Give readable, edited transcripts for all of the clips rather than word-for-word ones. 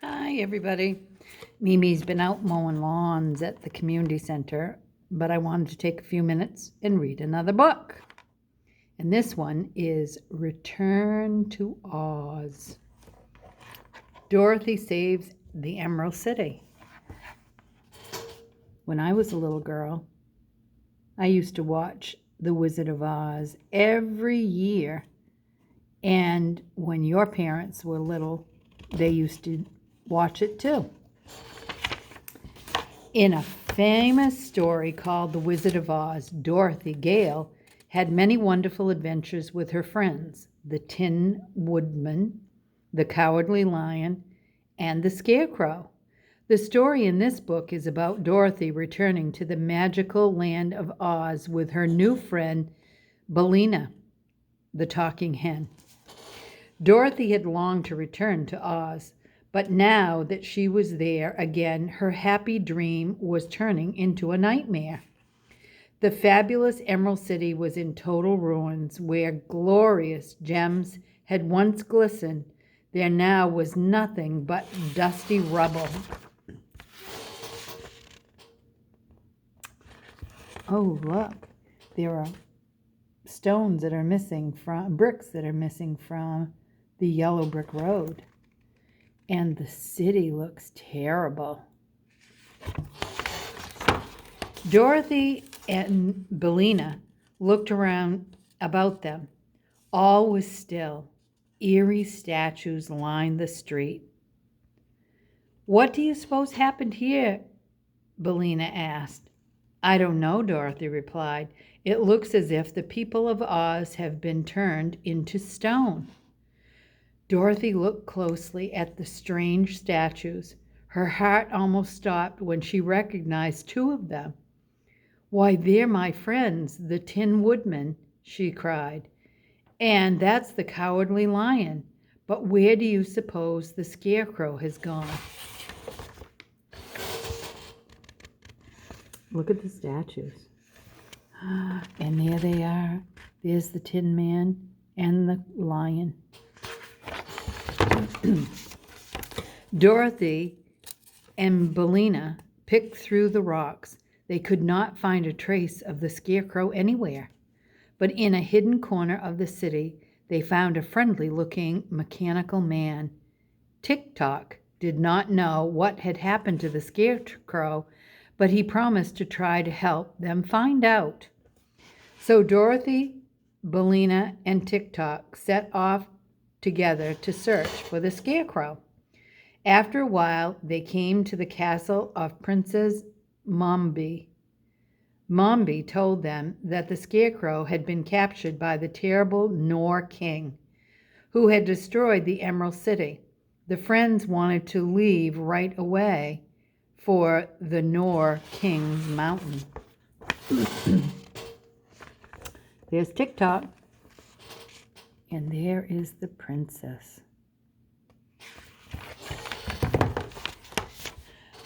Hi, everybody. Mimi's been out mowing lawns at the community center, but I wanted to take a few minutes and read another book. And this one is Return to Oz. Dorothy Saves the Emerald City. When I was a little girl, I used to watch The Wizard of Oz every year. And when your parents were little, they used to watch it too. In a famous story called The Wizard of Oz, Dorothy Gale had many wonderful adventures with her friends, the Tin Woodman, the Cowardly Lion, and the Scarecrow. The story in this book is about Dorothy returning to the magical land of Oz with her new friend, Billina, the talking hen. Dorothy had longed to return to Oz, but now that she was there again, her happy dream was turning into a nightmare. The fabulous Emerald City was in total ruins. Where glorious gems had once glistened, there now was nothing but dusty rubble. Oh, look, there are stones that are missing from, bricks that are missing from the yellow brick road. And the city looks terrible. Dorothy and Billina looked around about them. All was still. Eerie statues lined the street. "What do you suppose happened here?" Billina asked. "I don't know," Dorothy replied. "It looks as if the people of Oz have been turned into stone." Dorothy looked closely at the strange statues. Her heart almost stopped when she recognized two of them. "Why, they're my friends, the Tin Woodman," she cried. "And that's the Cowardly Lion. But where do you suppose the Scarecrow has gone?" Look at the statues. And there they are. There's the Tin Man and the lion. Dorothy and Billina picked through the rocks. They could not find a trace of the Scarecrow anywhere. But in a hidden corner of the city, they found a friendly-looking mechanical man. Tik-Tok did not know what had happened to the Scarecrow, but he promised to try to help them find out. So Dorothy, Billina, and Tik-Tok set off together to search for the Scarecrow. After a while, they came to the castle of Princess Mombi. Mombi told them that the Scarecrow had been captured by the terrible Nor King, who had destroyed the Emerald City. The friends wanted to leave right away for the Nor King's mountain. There's Tik-Tok. And there is the princess.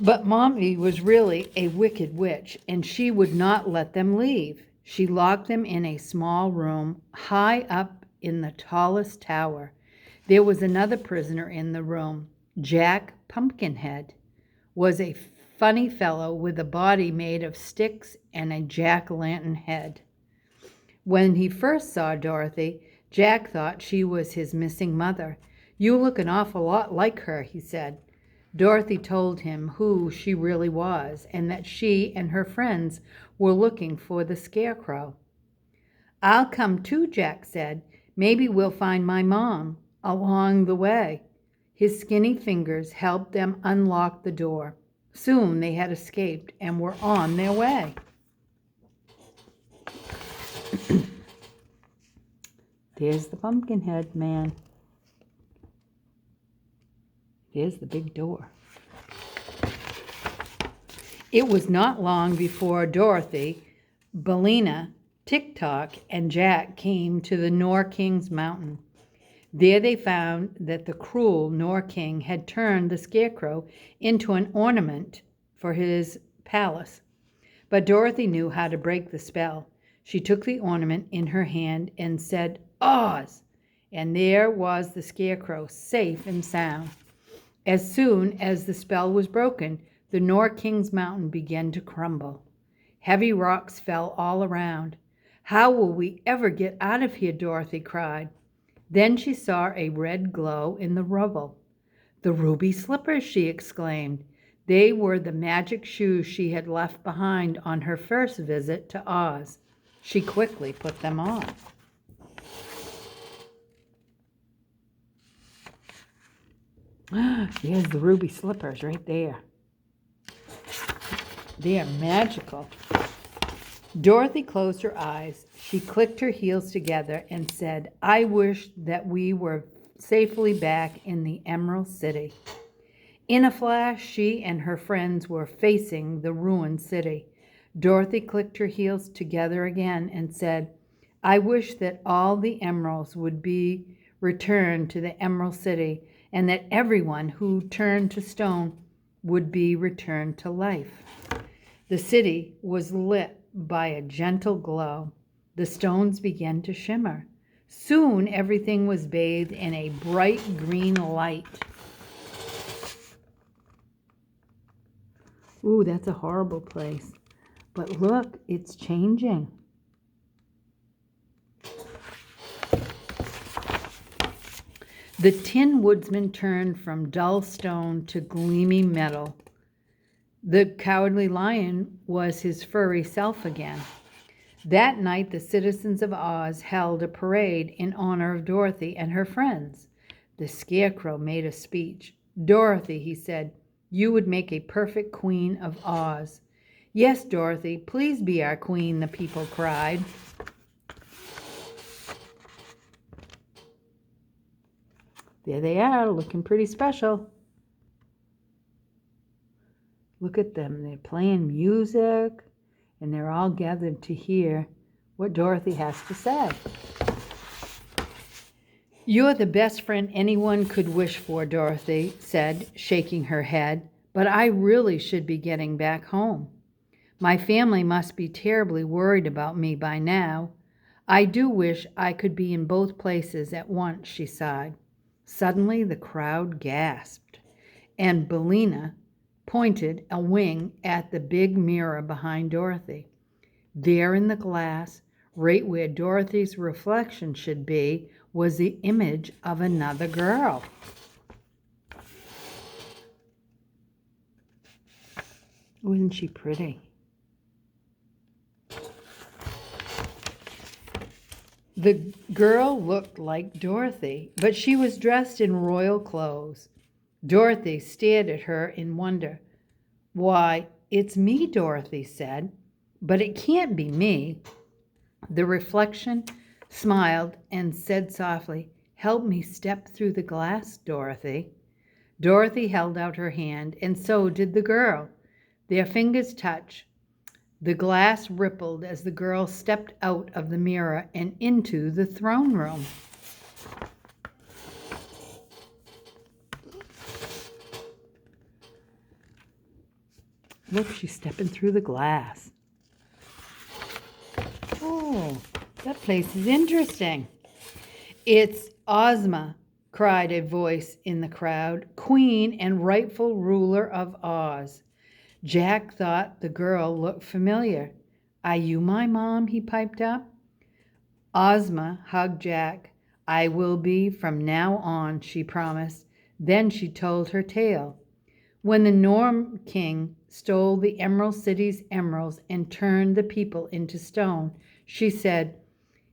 But Mombi was really a wicked witch, and she would not let them leave. She locked them in a small room high up in the tallest tower. There was another prisoner in the room. Jack Pumpkinhead was a funny fellow with a body made of sticks and a jack-o'-lantern head. When he first saw Dorothy, Jack thought she was his missing mother. "You look an awful lot like her," he said. Dorothy told him who she really was and that she and her friends were looking for the Scarecrow. "I'll come too," Jack said. "Maybe we'll find my mom along the way." His skinny fingers helped them unlock the door. Soon they had escaped and were on their way. There's the Pumpkinhead man. There's the big door. It was not long before Dorothy, Billina, Tik-Tok, and Jack came to the Nor King's mountain. There they found that the cruel Nor King had turned the Scarecrow into an ornament for his palace. But Dorothy knew how to break the spell. She took the ornament in her hand and said, "Oz!" And there was the Scarecrow, safe and sound. As soon as the spell was broken, the Nor King's mountain began to crumble. Heavy rocks fell all around. "How will we ever get out of here?" Dorothy cried. Then she saw a red glow in the rubble. "The ruby slippers!" she exclaimed. They were the magic shoes she had left behind on her first visit to Oz. She quickly put them on. There's the ruby slippers right there. They are magical. Dorothy closed her eyes. She clicked her heels together and said, "I wish that we were safely back in the Emerald City." In a flash, she and her friends were facing the ruined city. Dorothy clicked her heels together again and said, "I wish that all the emeralds would be returned to the Emerald City, and that everyone who turned to stone would be returned to life." The city was lit by a gentle glow. The stones began to shimmer. Soon everything was bathed in a bright green light. Ooh, that's a horrible place. But look, it's changing. The Tin Woodsman turned from dull stone to gleamy metal. The Cowardly Lion was his furry self again. That night, the citizens of Oz held a parade in honor of Dorothy and her friends. The Scarecrow made a speech. "Dorothy," he said, "you would make a perfect queen of Oz." "Yes, Dorothy, please be our queen," the people cried. There they are, looking pretty special. Look at them. They're playing music, and they're all gathered to hear what Dorothy has to say. "You're the best friend anyone could wish for," Dorothy said, shaking her head. "But I really should be getting back home. My family must be terribly worried about me by now. I do wish I could be in both places at once," she sighed. Suddenly the crowd gasped, and Billina pointed a wing at the big mirror behind Dorothy. There in the glass, right where Dorothy's reflection should be, was the image of another girl. Wasn't she pretty? The girl looked like Dorothy, but she was dressed in royal clothes. Dorothy stared at her in wonder. "Why, it's me," Dorothy said. "But it can't be me." The reflection smiled and said softly, "Help me step through the glass, Dorothy." Dorothy held out her hand, and so did the girl. Their fingers touched. The glass rippled as the girl stepped out of the mirror and into the throne room. Look, she's stepping through the glass. Oh, that place is interesting. "It's Ozma," cried a voice in the crowd, "Queen and rightful ruler of Oz." Jack thought the girl looked familiar. "Are you my mom?" he piped up. Ozma hugged Jack. "I will be from now on," she promised. Then she told her tale. When the Nor King stole the Emerald City's emeralds and turned the people into stone, she said,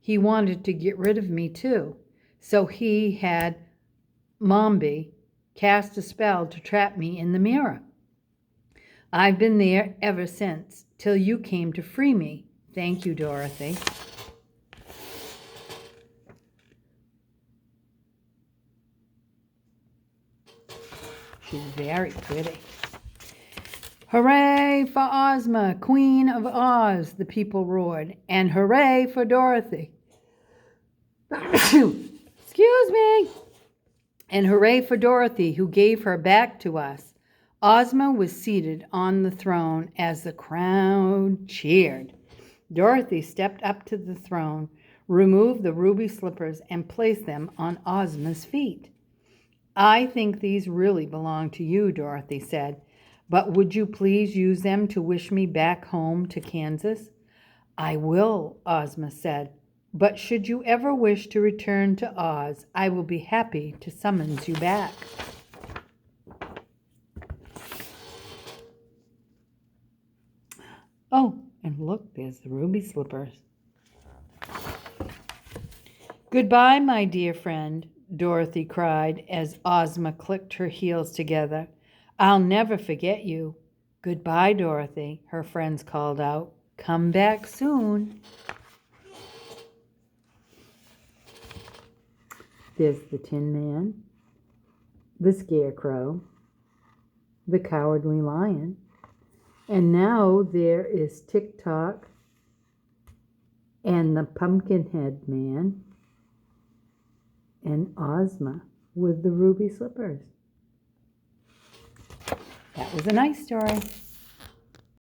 "He wanted to get rid of me too. So he had Mombi cast a spell to trap me in the mirror. I've been there ever since, till you came to free me. Thank you, Dorothy." She's very pretty. "Hooray for Ozma, Queen of Oz," the people roared, "and hooray for Dorothy." Excuse me. "And hooray for Dorothy, who gave her back to us." Ozma was seated on the throne as the crowd cheered. Dorothy stepped up to the throne, removed the ruby slippers, and placed them on Ozma's feet. I think these really belong to you, Dorothy said. But would you please use them to wish me back home to Kansas? I will, Ozma said. But should you ever wish to return to Oz, I will be happy to summons you back. Oh, and look, there's the ruby slippers. Goodbye, my dear friend, Dorothy cried as Ozma clicked her heels together. I'll never forget you. Goodbye, Dorothy, her friends called out. Come back soon. There's the Tin Man, the Scarecrow, the Cowardly Lion, and now there is Tick-Tock and the Pumpkinhead Man and Ozma with the ruby slippers. That was a nice story.